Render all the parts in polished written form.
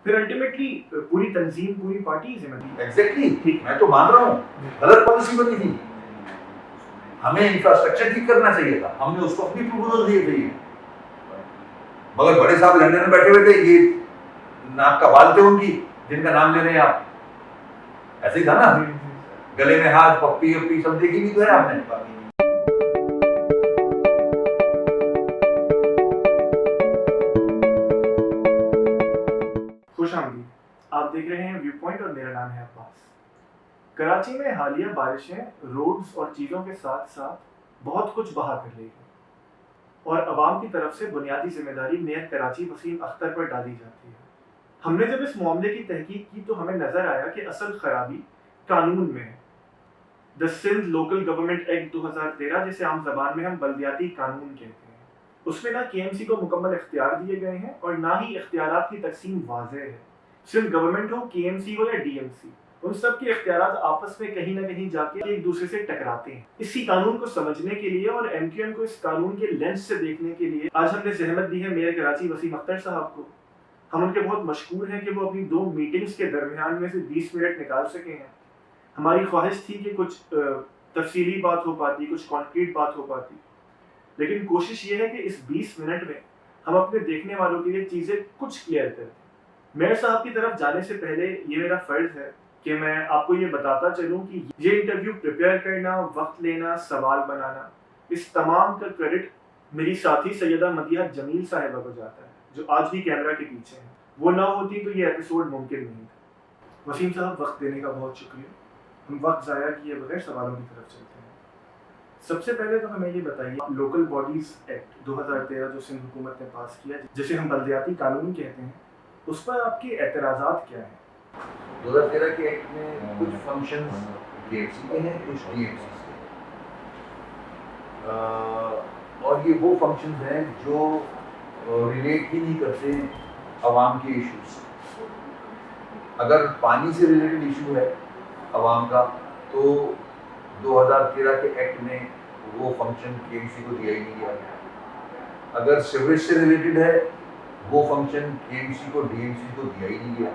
پھر الٹیمیٹلی پوری تنظیم پوری پارٹی ذمہ دار. ایگزیکٹلی میں تو مان رہا ہوں غلط پالیسی بنی تھی. ہمیں انفراسٹرکچر ٹھیک کرنا چاہیے تھا, ہم نے اس کو اپنی پروپوزل دیے تھے, مگر بڑے صاحب لندن میں بیٹھے ہوئے تھے, یہ ناک کا بال تھے ان کی جن کا نام لے رہے ہیں آپ, ایسے ہی تھا نا, گلے میں ہاتھ, پپی اپی سب دیکھی بھی تو ہے آپ نے. خوش آمدید, آپ دیکھ رہے ہیں ویو پوائنٹ اور میرا نام ہے عباس. کراچی میں حالیہ بارشیں روڈز اور چیزوں کے ساتھ ساتھ بہت کچھ بہا کر رہی ہیں, اور عوام کی طرف سے بنیادی ذمہ داری میئر کراچی وسیم اختر پر ڈالی جاتی ہے. ہم نے جب اس معاملے کی تحقیق کی تو ہمیں نظر آیا کہ اصل خرابی قانون میں ہے. دا سندھ لوکل گورنمنٹ ایکٹ 2013, جسے عام زبان میں ہم بلدیاتی قانون کہتے ہیں, اس میں نہ کے ایم سی کو مکمل اختیار دیے گئے ہیں اور نہ ہی اختیارات کی تقسیم واضح ہے. سندھ گورنمنٹ ہو, کے ایم سی ہو یا ڈی ایم سی, ان سب کے اختیارات آپس میں کہیں نہ کہیں جا کے ایک دوسرے سے ٹکراتے ہیں. اسی قانون کو سمجھنے کے لیے اور ایم کیو ایم کو اس قانون کے لینس سے دیکھنے کے لیے آج ہم نے زحمت دی ہے میئر کراچی وسیم اختر صاحب کو. ہم ان کے بہت مشکور ہیں کہ وہ اپنی 2 میٹنگز کے درمیان میں سے 20 منٹ نکال سکے ہیں. ہماری خواہش تھی کہ کچھ تفصیلی بات ہو پاتی, کچھ کانکریٹ بات ہو پاتی, لیکن کوشش یہ ہے کہ اس 20 منٹ میں ہم اپنے دیکھنے والوں کے لیے چیزیں کچھ کلیئر کریں. میئر صاحب کی طرف جانے سے پہلے یہ میرا فرض ہے کہ میں آپ کو یہ بتاتا چلوں کہ یہ انٹرویو پریپیئر کرنا, وقت لینا, سوال بنانا, اس تمام کا کریڈٹ میری ساتھی سیدہ مدیحہ جمیل صاحبہ کو جاتا ہے, جو آج بھی کیمرہ کے پیچھے ہیں. وہ نہ ہوتی تو یہ ایپیسوڈ ممکن نہیں تھا. وسیم صاحب, وقت دینے کا بہت شکریہ. ہم وقت ضائع کیے بغیر سوالوں کی طرف چلتے ہیں. سب سے پہلے تو ہمیں یہ بتائیے, لوکل باڈیز ایکٹ 2013 جو سندھ حکومت نے پاس کیا, جسے ہم بلدیاتی قانون کہتے ہیں, اس پر آپ کے اعتراضات کیا ہیں؟ 2013 کے ایکٹ میں کچھ فنکشنز ڈی ایم سی کے ہیں, کچھ ڈی ایم سی کے, اور یہ وہ فنکشنز ہیں جو ریلیٹ ہی نہیں کرتے عوام کے ایشوز سے. اگر پانی سے ریلیٹڈ ایشو ہے عوام کا تو 2013 کے ایکٹ میں وہ فنکشن کے ایم سی کو دیا ہی نہیں گیا. اگر سیوریج سے ریلیٹڈ ہے وہ فنکشن کے ایم سی کو ڈی ایم سی کو دیا ہی نہیں گیا.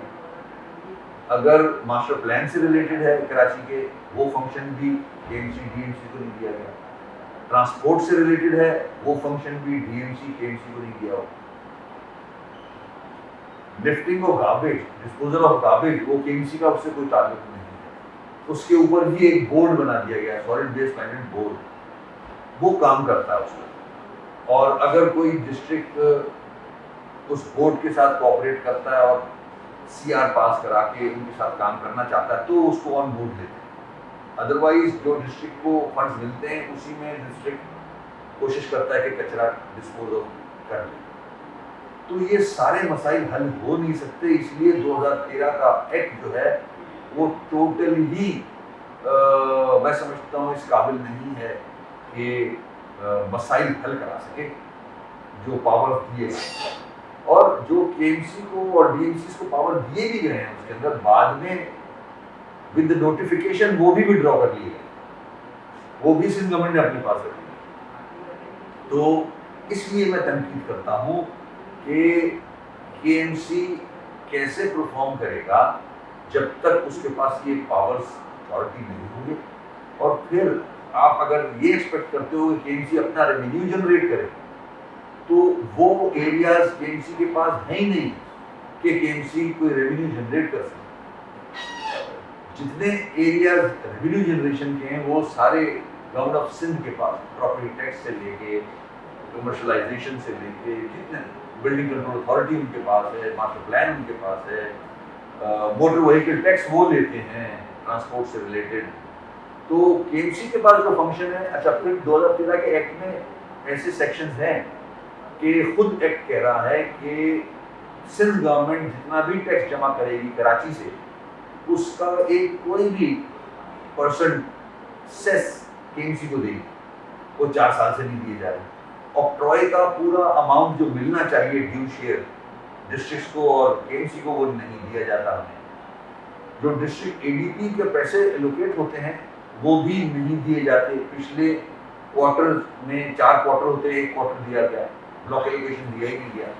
اگر ماسٹر پلان سے ریلیٹڈ ہے کراچی کے, وہ فنکشن بھی K M C D M C کو نہیں دیا گیا. ٹرانسپورٹ سے ریلیٹڈ ہے وہ فنکشن بھی ڈی ایم سی کے ایم سی کو نہیں دیا. Lifting of garbage, disposal of garbage, وہ کے ایم سی کا اس سے کوئی تعلق نہیں ہے. اس کے اوپر بھی ایک بورڈ بنا دیا گیا, سالڈ ویسٹ مینجمنٹ بورڈ, وہ کام کرتا ہے اس میں. اور اگر کوئی ڈسٹرکٹ اس بورڈ کے ساتھ کوآپریٹ کرتا ہے اور سی آر پاس کرا کے ان کے ساتھ کام کرنا چاہتا ہے تو اس کو آن بورڈ لیتے ہیں. ادروائز جو ڈسٹرکٹ کو فنڈز ملتے ہیں اسی میں ڈسٹرکٹ کوشش کرتا ہے کہ کچرا ڈسپوز آف کر لے. تو یہ سارے مسائل حل ہو نہیں سکتے, اس لیے 2013 کا ایکٹ جو ہے وہ ٹوٹل ہی میں سمجھتا ہوں اس قابل نہیں ہے کہ مسائل حل کرا سکے جو پاور دیے گئے. اور جو کے ایم سی کو اور ڈی ایم سی کو پاور دیے بھی گئے ہیں اس کے اندر بعد میں ود نوٹیفیکیشن وہ بھی ودرا کر لیے گئے, وہ بھی سندھ گورنمنٹ نے اپنے پاس رکھ لیا. تو اس لیے میں تنقید کرتا ہوں کہ کے ایم سی کیسے پرفارم کرے گا جب تک اس کے پاس یہ پاورز اتھارٹی نہیں ہوں گے. اور پھر آپ اگر یہ ایکسپیکٹ کرتے ہو کہ کے ایم سی اپنا ریونیو جنریٹ کرے تو وہ ایریاز کے ایم سی کے پاس ہیں ہی نہیں کہ کے ایم سی کوئی ریونیو جنریٹ کر سکے. جتنے ایریاز ریونیو جنریشن کے ہیں وہ سارے گورنمنٹ آف سندھ کے پاس, پراپرٹی ٹیکس سے لے کے کمرشلائزیشن سے لے کے جتنے, بلڈنگ کنٹرول اتھارٹی ان کے پاس ہے, ماسٹر پلان ان کے پاس ہے, موٹر وہیکل ٹیکس وہ لیتے ہیں ٹرانسپورٹ سے ریلیٹڈ. تو کے ایم سی کے پاس جو فنکشن ہے. اچھا, پھر 2013 کے ایکٹ میں ایسے سیکشنز ہیں کہ خود ایکٹ کہہ رہا ہے کہ سندھ گورنمنٹ جتنا بھی ٹیکس جمع کرے گی کراچی سے اس کا ایک کوئی بھی پرسنٹ سیس کے ایم سی کو دے گی, وہ 4 سال سے نہیں دیے جا رہے. آکٹروئے کا پورا اماؤنٹ جو ملنا چاہیے ڈیو شیئر ڈسٹرکٹس کو اور کے ایم سی کو وہ نہیں دیا جاتا ہمیں. جو ڈسٹرکٹ اے ڈی پی کے پیسے ایلوکیٹ ہوتے ہیں وہ بھی نہیں دیے جاتے. پچھلے کوارٹر میں 4 کوارٹر ہوتے ہیں, 1 کوارٹر دیا گیا, بلاک ایلوکیشن دیا ہی نہیں گیا.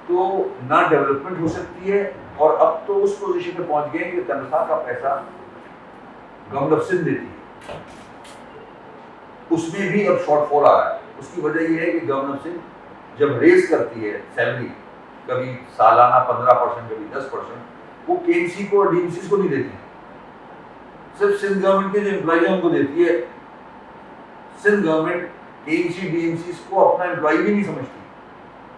تو نہ ڈیولپمنٹ ہو سکتی ہے، اور اب تو اس پوزیشن پہ پہنچ گئے کہ تنخواہ کا پیسہ گورنمنٹ آف سندھ دیتی ہے، اس میں بھی اب شارٹ فال آ رہا ہے۔ اس کی وجہ یہ ہے کہ گورنمنٹ آف سندھ جب ریز کرتی ہے سیلری، کبھی سالانہ 15%، کبھی 10%، وہ کے ایم سی کو اور ڈی ایم سیز کو نہیں دیتی، صرف سندھ گورنمنٹ کے جو امپلائی ہیں ان کو دیتی ہے۔ Sindh government K M C D M Cs کو اپنا امپلائی بھی نہیں سمجھتی،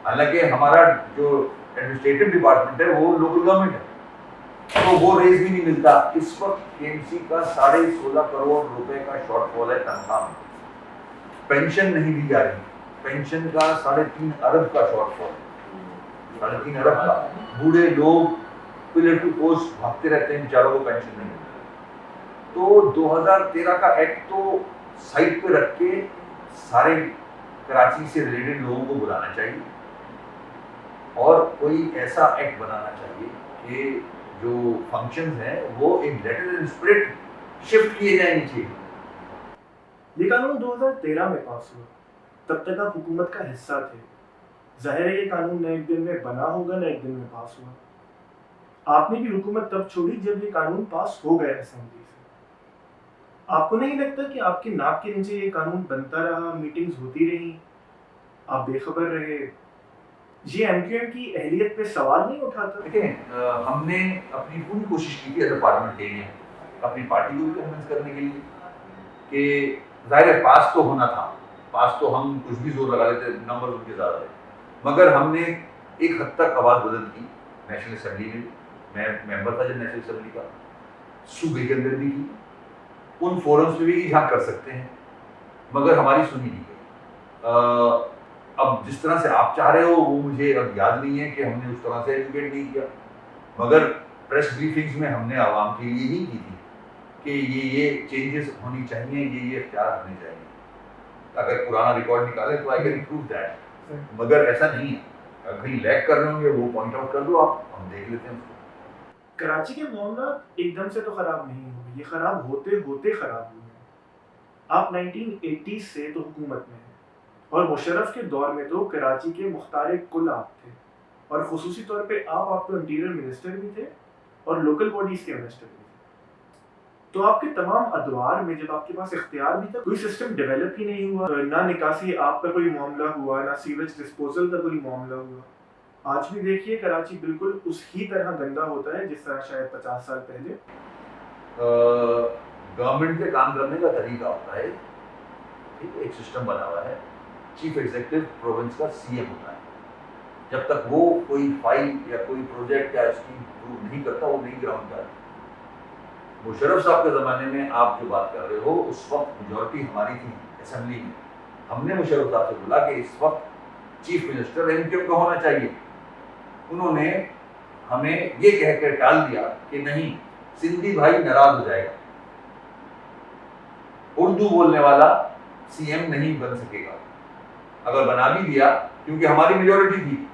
حالانکہ ہمارا جو ایڈمنسٹریٹو ڈپارٹمنٹ ہے وہ لوکل گورنمنٹ ہے، تو وہ ریز بھی نہیں ملتا۔ اس وقت کے ایم سی کا 16.5 کروڑ روپے کا شارٹ فال ہے تنخواہ میں، پینشن نہیں دی جا رہی، پینشن کا 3.5 ارب کا شارٹ فال ہے، 3.5 ارب کا۔ بوڑھے لوگ پلر ٹو پوسٹ بھاگتے رہتے ہیں، بیچاروں کو پینشن نہیں ملتی۔ تو 2013 کا ایکٹ تو سائٹ پہ رکھ کے سارے کراچی سے ریلیٹڈ لوگوں کو بلانا چاہیے، اور کوئی ایسا ایکٹ بنانا چاہیے کہ جو فنکشنز ہیں وہ ایک لیٹر اینڈ اسپرٹ شفٹ کیے جائیں نیچے۔ یہ قانون 2013 میں پاس ہوا، تب تک آپ حکومت کا حصہ تھے، ظاہر ہے یہ قانون نہ ایک دن میں بنا ہوگا نہ ایک دن میں پاس ہوا۔ آپ نے بھی حکومت تب چھوڑی جب یہ قانون پاس ہو گیا اسمبلی سے۔ آپ کو نہیں لگتا کہ آپ کی ناک کے نیچے یہ قانون بنتا رہا، میٹنگز ہوتی رہیں، آپ بے خبر رہے، یہ ایم کیو ایم کی اہلیت پہ سوال نہیں اٹھاتا؟ دیکھیں، ہم نے اپنی پوری کوشش کی تھی ایز اے پارلیمنٹیرین اپنی پارٹی کو بھی کنونس کرنے کے لیے کہ ظاہر ہے پاس تو ہونا تھا، پاس تو ہم کچھ بھی زور لگا لیتے، نمبر ان کے زیادہ تھے، مگر ہم نے ایک حد تک آواز بلند کی نیشنل اسمبلی میں۔ میں ممبر تھا جب نیشنل اسمبلی کا، صوبے کے اندر بھی کی، ان فورمز پہ بھی جہاں کر سکتے ہیں، مگر ہماری سنی نہیں گئی۔ اب جس طرح سے آپ چاہ رہے ہو وہ مجھے اب یاد نہیں ہے کہ ہم نے اس طرح سے ایجوکیٹ نہیں کیا، مگر پریس بریفنگز میں ہم نے عوام کے لیے ہی کی تھی کہ یہ چینجز ہونی چاہیے، یہ اختیار ہونے چاہیے۔ اگر پرانا ریکارڈ نکالے تو آئی کین پروو دیٹ، مگر ایسا نہیں ہے۔ اگر کہیں لیک کر رہے ہوں گے وہ پوائنٹ آؤٹ کر دو آپ، ہم دیکھ لیتے ہیں اس کو۔ کراچی کے معاملات ایک دم سے تو خراب نہیں ہوئے، یہ خراب ہوتے ہوتے خراب ہوئے ہیں۔ آپ 1980 سے تو حکومت میں ہیں، اور مشرف کے دور میں تو کراچی کے مختار کل آپ تھے، اور خصوصی طور پہ آپ تو انٹیریئر منسٹر بھی تھے اور لوکل باڈیز کے منسٹر بھی تھے۔ تو آپ کے تمام ادوار میں جب آپ کے پاس اختیار بھی تھا، کوئی سسٹم ڈیولپ ہی نہیں ہوا، نہ نکاسی آپ کا کوئی معاملہ ہوا، نہ سیویج ڈسپوزل کا کوئی معاملہ ہوا۔ آج بھی دیکھیے کراچی بالکل اس ہی طرح گندا ہوتا ہے جس طرح شاید 50 سال پہلے۔ گورنمنٹ کے کام کرنے کا طریقہ ہوتا ہے، ٹھیک ہے، ایک سسٹم بنا ہوا ہے، چیف ایگزیکٹو پروونس کا سی ایم ہوتا ہے، جب تک وہ کوئی فائل یا کوئی پروجیکٹ یا اسکیم پروو نہیں کرتا وہ نہیں گراؤنڈ کرتا۔ مشرف صاحب کے زمانے میں آپ جو بات کر رہے ہو، اس وقت میجورٹی ہماری تھی اسمبلی میں، ہم نے مشرف صاحب سے بولا کہ اس وقت چیف منسٹر ایم کیو کا ہونا چاہیے، انہوں نے ہمیں یہ کہہ کر ٹال دیا کہ نہیں، سندھی بھائی ناراض ہو جائے گا، اردو بولنے والا سی ایم نہیں بن سکے گا۔ اگر بنا بھی دیا، کیونکہ ہماری میجورٹی تھی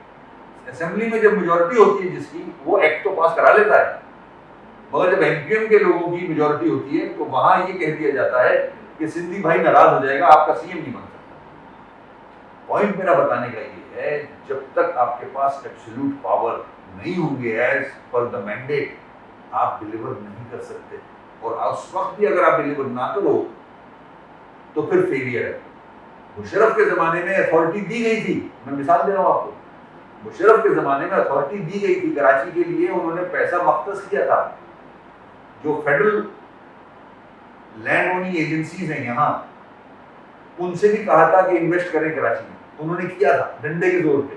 اسمبلی میں، جب میجورٹی ہوتی ہے جس کی، وہ ایکٹ تو پاس کرا لیتا ہے، مگر جب ایم کیو ایم کے لوگوں کی میجورٹی ہوتی ہے تو وہاں یہ کہہ دیا جاتا ہے کہ سندھی بھائی ناراض ہو جائے گا، آپ کا سی ایم نہیں بن سکتا۔ پوائنٹ میرا بتانے کا یہ ہے، جب تک آپ کے پاس ایبسولوٹ پاور نہیں ہوں گے ایز پر دا مینڈیٹ، آپ ڈیلیور نہیں کر سکتے، اور اس وقت بھی اگر آپ ڈیلیور نہ کرو تو پھر فیلئر ہے۔ مشرف کے زمانے میں اتھارٹی دی گئی تھی، میں مثال دے رہا ہوں آپ کو، مشرف کے زمانے میں اتھارٹی دی گئی تھی کراچی کے لیے، انہوں نے پیسہ مختص کیا تھا، جو فیڈرل لینڈ اوننگ ایجنسیز ہیں یہاں، ان سے بھی کہا تھا کہ انویسٹ کریں کراچی میں، انہوں نے کیا تھا ڈنڈے کے زور پہ،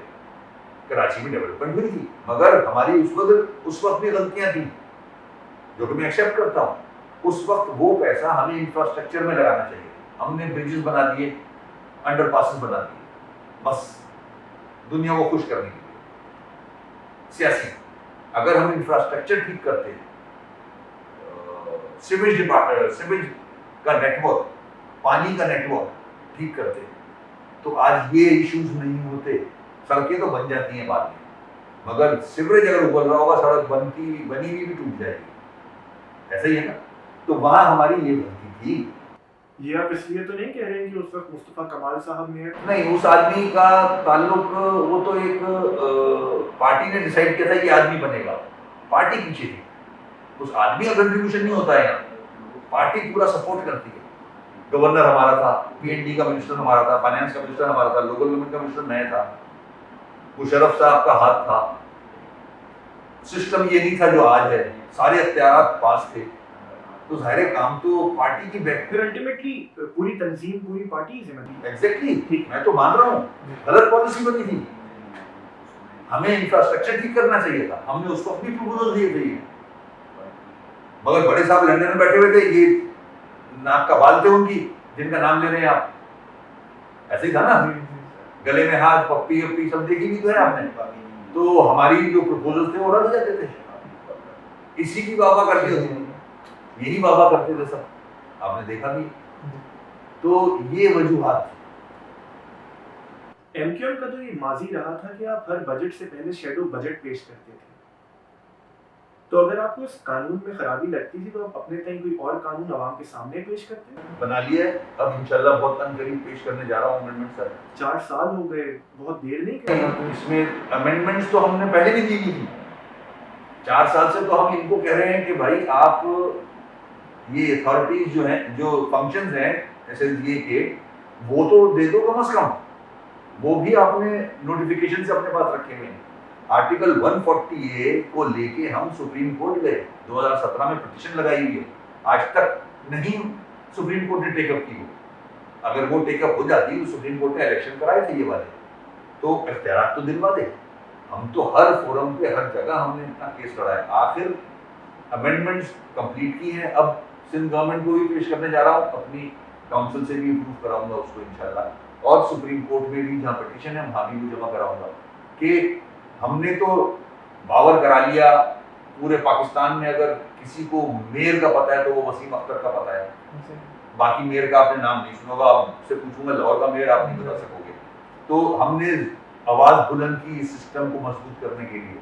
کراچی میں ڈیولپمنٹ ہوئی تھی، مگر ہماری اس وقت بھی غلطیاں تھیں جو کہ میں ایکسیپٹ کرتا ہوں۔ اس وقت وہ پیسہ ہمیں انفراسٹرکچر میں لگانا چاہیے، ہم نے بریجز بنا دیے، انڈر پاسز بنا دیے، بس دنیا کو خوش کرنے کے لیے سیاسی۔ اگر ہم انفراسٹرکچر ٹھیک کرتے، سیویج کا نیٹ ورک، پانی کا نیٹ ورک ٹھیک کرتے، تو آج یہ ایشوز نہیں ہوتے۔ سڑکیں تو بن جاتی ہیں بعد میں، مگر سیوریج اگر ابل رہا ہوگا، سڑک بنی ہوئی بھی ٹوٹ جائے گی، ایسا ہی ہے نا۔ تو وہاں ہماری یہ غلطی تھی۔ یہ آپ اس لیے تو نہیں کہہ رہے ہیں کہ اس وقت مصطفیٰ کمال صاحب میئر تھے؟ نہیں، اس آدمی کا تعلق، وہ تو ایک پارٹی نے ڈیسائیڈ کیا تھا کہ آدمی بنے گا، پارٹی پیچھے تھی، اس آدمی کا کنٹریبیوشن نہیں ہوتا ہے یہاں، پارٹی پورا سپورٹ کرتی ہے۔ گورنر ہمارا تھا، پی این ڈی کا منسٹر ہمارا تھا، فائنانس کا منسٹر ہمارا تھا، لوکل گورنمنٹ کا منسٹر میں تھا، مشرف صاحب کا ہاتھ تھا، سسٹم یہ نہیں تھا جو آج ہے، سارے اختیارات پاس تھے، تو ظاہر کام تو پارٹی کی بیک۔ پھر الٹیمیٹلی پوری تنظیم پوری پارٹی ذمہ داری۔ ایگزیکٹلی، میں تو مان رہا ہوں غلط پالیسی بنی تھی، ہمیں انفراسٹرکچر ٹھیک کرنا چاہیے تھا، ہم نے اس کو اپنی پروپوزل دیے تھے، مگر بڑے صاحب لندن میں بیٹھے ہوئے تھے، یہ ناک کا بال تھے ان کی، جن کا نام لے رہے ہیں آپ، ایسے ہی تھا نا، گلے میں ہاتھ، پپی اپی سب دیکھی بھی تو ہے آپ نے، تو ہماری جو پروپوزل تھے وہ رد جاتے تھے، اسی کی واہ واہ کرتی ہوتی تھی، یہی واہ واہ کرتے تھے سب، آپ نے دیکھا بھی، تو یہ وجوہات تھی۔ ایم کیو ایم کا تو یہ ماضی رہا تھا کہ آپ ہر بجٹ سے پہلے شیڈو بجٹ پیش کرتے تھے، تو اگر آپ کو اس قانون میں خرابی لگتی تھی تو آپ اپنے تئیں کوئی اور قانون عوام کے سامنے پیش کرتے؟ بنا لیا ہے، اب انشاءاللہ بہت قریب پیش کرنے جا رہا ہوں امینڈمنٹ سر۔ 4 سال ہو گئے، بہت دیر نہیں کری؟ اس میں امینڈمنٹس تو ہم نے پہلے بھی دی تھی، 4 سال سے تو ہم ان کو کہہ رہے ہیں کہ بھائی آپ یہ اتھارٹیز جو ہیں، جو فنکشنز ہیں ایس ایس ڈی اے کے، وہ تو دے دو کم از کم، وہ بھی آپ نے نوٹیفیکیشن سے اپنے پاس رکھے ہوئے ہیں۔ آرٹیکل 140A کو لے کے ہم سپریم کورٹ گئے، 2017 میں پٹیشن لگائی ہوئی ہے، آج تک نہیں سپریم کورٹ نے ٹیک اپ کی، اگر وہ ٹیک اپ ہو جاتی تو سپریم کورٹ نے الیکشن کرائے تھے یہ والے، تو اختیارات تو دلوا دے، ہم تو ہر فورم پہ ہر جگہ ہم نے اتنا کیس لڑا ہے، آخر امینڈمنٹس کمپلیٹ کی ہیں، اب سندھ گورنمنٹ کو بھی پیش کرنے جا رہا ہوں، اپنی کاؤنسل سے بھی اپروو کراؤں گا اس کو انشاءاللہ، اور سپریم کورٹ میں بھی جہاں پٹیشن ہے وہاں بھی وہ جمع کراؤں گا کہ ہم نے تو باور کرا لیا پورے پاکستان میں، اگر کسی کو میئر کا پتہ ہے تو وہ وسیم اختر کا پتہ ہے، باقی میئر کا آپ نے نام نہیں سنا ہوگا، آپ سے پوچھوں گا لاہور کا میئر آپ نہیں بتا سکو گے، تو ہم نے آواز بلند کی اس سسٹم کو مضبوط کرنے کے لیے،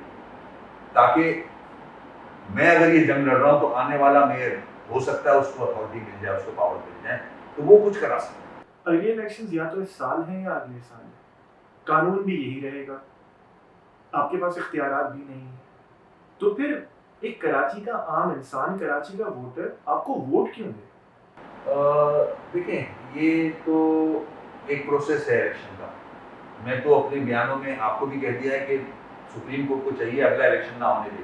تاکہ میں اگر یہ جنگ لڑ رہا ہوں تو آنے والا میئر ہو سکتا ہے اس کو اتھارٹی مل جائے، اس کو پاور مل جائے، تو وہ کچھ کرا سکتا ہے۔ اگلے الیکشنز یا تو اس سال ہیں یا اگلے سال ہیں، قانون بھی یہی رہے گا، آپ کے پاس اختیارات بھی نہیں ہیں، تو پھر ایک کراچی کا عام انسان، کراچی کا ووٹر آپ کو ووٹ کیوں دے؟ دیکھیں یہ تو ایک پروسیس ہے الیکشن کا، میں تو اپنے بیانوں میں آپ کو بھی کہہ دیا ہے کہ سپریم کورٹ کو چاہیے اگلا الیکشن نہ ہونے دے،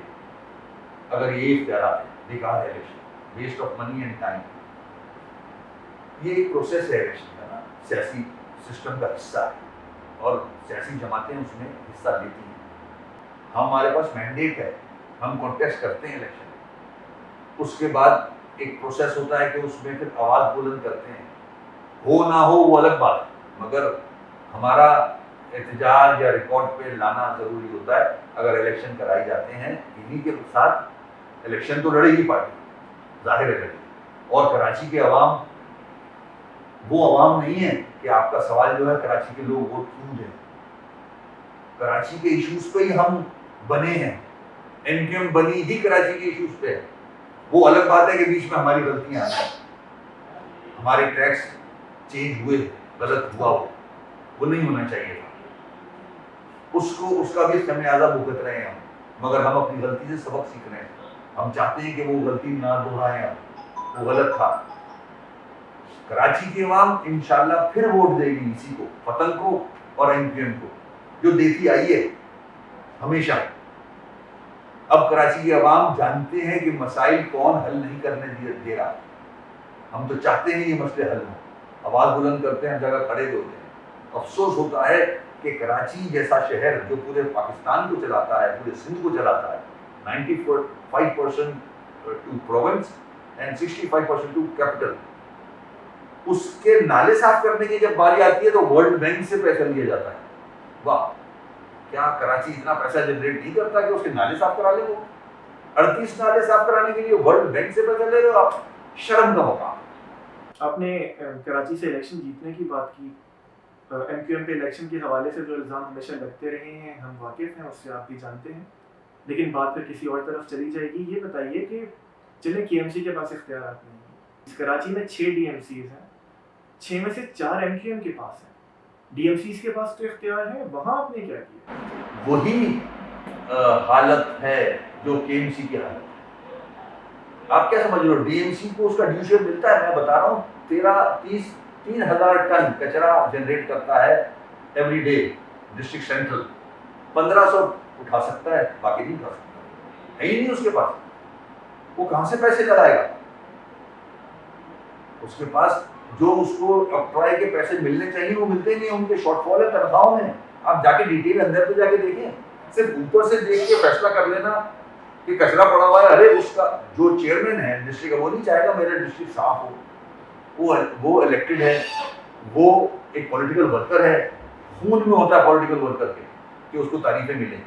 اگر یہ اختیارات ہیں، بیکار ہے election, waste of money and time, یہ ایک پروسیس ہے الیکشن کا نا، سیاسی سسٹم کا حصہ ہے، اور سیاسی جماعتیں اس میں حصہ لیتی ہیں، ہمارے پاس مینڈیٹ ہے، ہم کانٹیسٹ کرتے ہیں الیکشن، اس کے بعد ایک پروسیس ہوتا ہے کہ اس میں پھر آواز بلند کرتے ہیں، ہو نہ ہو وہ الگ بات ہے، مگر ہمارا احتجاج یا ریکارڈ پہ لانا ضروری ہوتا ہے، اگر الیکشن کرائی جاتے ہیں، انہی کے ساتھ الیکشن تو لڑے گی پارٹی، ظاہر ہے لڑے گی، اور کراچی کے عوام وہ عوام نہیں ہے کہ آپ کا سوال جو ہے کراچی کے لوگ ووٹ کیوں دیں، کراچی کے ایشوز پہ ہی ہم بنے ہیں، ایم کیو ایم بنی ہی کراچی کے ایشوز پہ ہے، وہ الگ بات ہے کہ بیچ میں ہماری غلطیاں ہیں، ہمارے ٹیکس چینج ہوئے، غلط ہوا وہ نہیں ہونا چاہیے تھا، اس کا بھی خمیازہ بھگت رہے ہیں ہم، مگر ہم اپنی غلطی سے سبق سیکھ رہے ہیں، ہم چاہتے ہیں کہ وہ غلطی نہ دہرائیں، ہم وہ غلط تھا، کراچی کی عوام انشاءاللہ پھر ووٹ دے گی اسی کو، فتن کو اور ایم کیو ایم کو، جو دیتی آئی ہے ہمیشہ۔ اب کراچی کی عوام جانتے ہیں کہ مسائل کون حل نہیں کرنے دے رہا، ہم تو چاہتے ہیں یہ مسئلے حل ہوں، آواز بلند کرتے ہیں، جگہ کھڑے ہوتے ہیں، افسوس ہوتا ہے کہ کراچی جیسا شہر جو پورے پاکستان کو چلاتا ہے، پورے سندھ کو چلاتا ہے، 95% to province and 65% to capital, اس کے نالے صاف کرنے کی جب باری آتی ہے تو ورلڈ بینک سے پیسہ لیا جاتا ہے، واہ کیا کراچی اتنا پیسہ جنریٹ نہیں کرتا کہ اس کے نالے صاف کرا لے، وہ 38 نالے صاف کرانے کے لیے ورلڈ بینک سے پیسہ لے رہے ہو آپ، شرم کا مقام۔ آپ نے کراچی سے الیکشن جیتنے کی بات کی، ایم کیو ایم پہ الیکشن کے حوالے سے جو الزام ہمیشہ لگتے رہے ہیں ہم واقف ہیں، اس سے آپ بھی جانتے ہیں، لیکن بات پھر کسی اور طرف چلی جائے گی۔ یہ بتائیے کہ چلیں کے ایم سی کے پاس اختیارات نہیں ہیں، اس کراچی میں 6 ڈی ایم سیز ہیں، 6 میں سے 4 MQM کے پاس ہیں, DMCs کے پاس تو اختیار ہے, وہاں آپ نے کیا کیا؟ وہی حالت ہے جو KMC کی حالت ہے. آپ کیا سمجھ رہے ہو؟ DMC کو اس کا ڈیو شیئر ملتا ہے. میں بتا رہا ہوں 3,000 ٹن کچرا جنریٹ کرتا ہے ایوری ڈے ڈسٹرکٹ سینٹرل. 1,500 اٹھا سکتا ہے, باقی نہیں اٹھا سکتا, ہے ہی نہیں اس کے پاس. وہ کہاں سے پیسے لگائے گا؟ اس کے پاس جو اس کو اپلائی کے پیسے ملنے چاہیے وہ ملتے نہیں, ان کے شارٹ فال ہے تنخواہوں میں. آپ جا کے ڈیٹیل اندر تو جا کے دیکھیں, صرف اوپر سے دیکھ کے فیصلہ کر لینا کہ کچرا پڑا ہوا ہے. ارے اس کا جو چیئرمین ہے ڈسٹرکٹ کا, وہ نہیں چاہے گا میرا ڈسٹرکٹ صاف ہو. وہ الیکٹڈ ہے, وہ ایک پولیٹیکل ورکر ہے, خون میں ہوتا ہے پولیٹیکل ورکر کے کہ اس کو تعریفیں ملیں,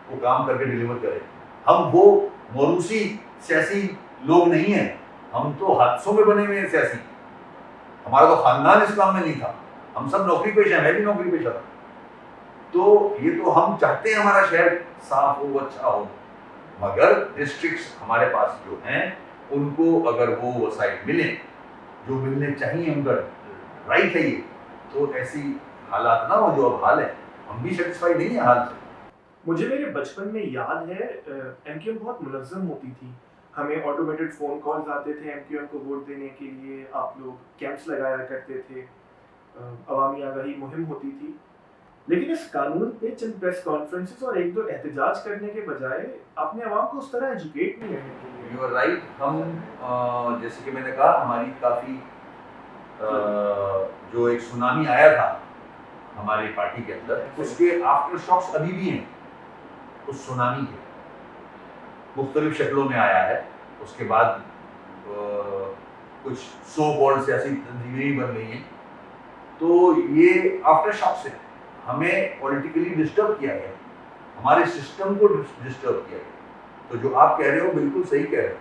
وہ کام کر کے ڈیلیور کرے. ہم وہ موروثی سیاسی لوگ نہیں ہیں, ہم تو حادثوں میں بنے ہوئے ہیں سیاسی. ہمارا تو خاندان اسلام میں نہیں تھا, ہم سب نوکری پیشہ ہیں, میں بھی نوکری پیشہ تھا. تو یہ تو ہم چاہتے ہیں ہمارا شہر صاف ہو, اچھا ہو, مگر ڈسٹرکٹس ہمارے پاس جو ہیں ان کو اگر وہ وسائل ملیں جو ملنے چاہیے, ان کا رائٹ ہے یہ, تو ایسی حالات نہ ہو جو اب حال ہے. ہم بھی سیٹسفائی نہیں ہیں حال سے. مجھے میرے بچپن میں یاد ہے MQM بہت منظم ہوتی تھی. ہمیں آٹومیٹڈ فون کالز آتے تھے MQM کو ووٹ دینے کے لیے, آپ لوگ کیمپس لگایا کرتے تھے, عوامی آگاہی مہم ہوتی تھی. لیکن اس قانون پہ چند پریس کانفرنسز اور 1-2 احتجاج کرنے کے بجائے آپ نے عوام کو اس طرح ایجوکیٹ نہیں کرنے کے لیے. You are right. ہم جیسے کہ میں نے کہا ہماری کافی جو ایک سونامی آیا تھا ہماری پارٹی کے اندر, اس کے آفٹر شاکس ابھی بھی ہیں. اس سونامی کے مختلف شکلوں میں آیا ہے. اس کے بعد کچھ سو کالڈ سیاسی تنظیمیں بن گئی ہیں. تو یہ آفٹر شاکس ہے. ہمیں پولیٹیکلی ڈسٹرب کیا گیا, ہمارے سسٹم کو ڈسٹرب کیا گیا. تو جو آپ کہہ رہے ہو بالکل صحیح کہہ رہے ہو.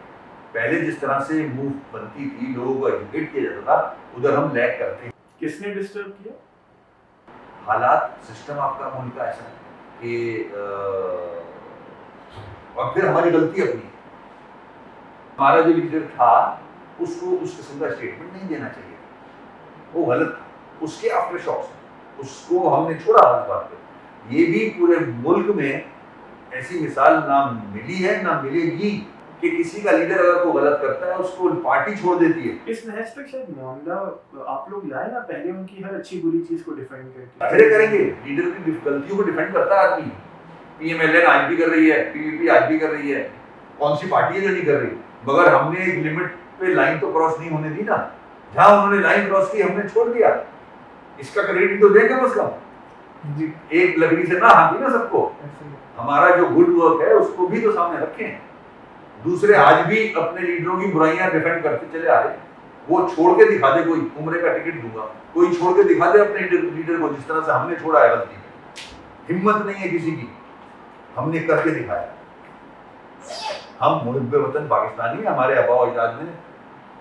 پہلے جس طرح سے موو بنتی تھی, لوگوں کو ایجوکیٹ کیا جاتا تھا, ادھر ہم لیک کرتے ہیں. کس نے ڈسٹرب کیا؟ حالات, سسٹم آپ کا ملک کا ایسا ہے کہ اور پھر ہماری غلطی اپنی. ہمارا جو لیڈر تھا اس کو اس قسم کا اسٹیٹمنٹ نہیں دینا چاہیے, وہ غلط تھا. اس کے آفٹر شاکس اس کو ہم نے چھوڑا اس بات پہ. یہ بھی پورے ملک میں ایسی مثال نہ ملی ہے نہ ملے گی کہ کسی کا لیڈر اگر کوئی غلط کرتا ہے اس کو پارٹی چھوڑ دیتی ہے. اس نہج تک شاید معاملہ آپ لوگ لائے نا, پہلے ان کی ہر اچھی بری چیز کو ڈیفینڈ کر کے. ظاہر کریں گے, لیڈر کی غلطیوں کو ڈیفینڈ کرتا ہے آدمی. PMLN آج بھی کر رہی ہے, PVP آج بھی کر رہی ہے, کون سی پارٹی ہے جو نہیں کر رہی. مگر ہم نے ایک لمٹ پہ لائن تو کراس نہیں ہونے دی نا. جہاں انہوں نے لائن کراس کی ہم نے چھوڑ دیا. اس کا کریڈٹ تو دیں گے اس کا. جی, ایک لکڑی سے نہ ہانکی نا سب کو. ہمارا جو گڈ ورک ہے اس کو بھی تو سامنے رکھیں. دوسرے آج بھی اپنے لیڈروں کی برائیاں ڈیفینڈ کرتے چلے آ رہے. وہ چھوڑ کے دکھا دے, کوئی عمرے کا ٹکٹ دوں گا, کوئی چھوڑ کے دکھا دے اپنے لیڈر کو جس طرح سے ہم نے چھوڑا ہے غلطی. ہمت نہیں ہے کسی کی, ہم نے کر کے دکھایا. ہم محب وطن پاکستانی, ہمارے آباء و اجداد نے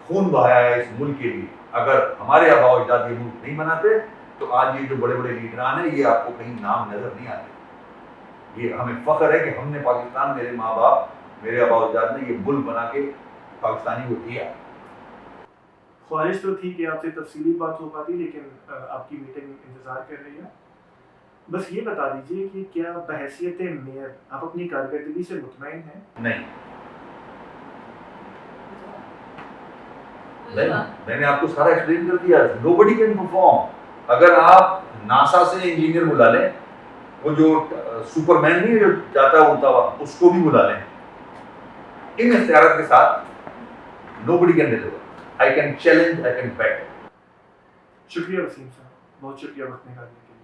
خون بہایا ہے اس ملک کے لیے. اگر ہمارے آباء و اجداد یہ ملک نہیں بناتے تو آج یہ جو بڑے بڑے لیڈران ہیں یہ آپ کو کہیں نام نظر نہیں آتے. یہ ہمیں فخر ہے کہ ہم نے پاکستان, میرے ماں باپ, میرے آباء و اجداد نے یہ ملک بنا کے پاکستانی کو دیا. خواہش تو تھی کہ آپ سے تفصیلی بات ہو پاتی, لیکن آپ کی میٹنگ انتظار کر رہی ہے. بس یہ بتا دیجئے کہ کیا بحیثیت میئر آپ اپنی کارکردگی سے مطمئن ہیں؟ نہیں, میں نے آپ کو سارا ایکسپلین کر دیا. Nobody can perform. اگر آپ ناسا سے انجینئر بلا لیں, وہ جو سپر مین نہیں ہے جو جاتا اڑتا ہوا, اس کو بھی بلا لیں, ان اختیارات کے ساتھ nobody can deliver. I can challenge, I can bet. شکریہ وسیم صاحب, بہت شکریہ وقت نکالنے کے لیے.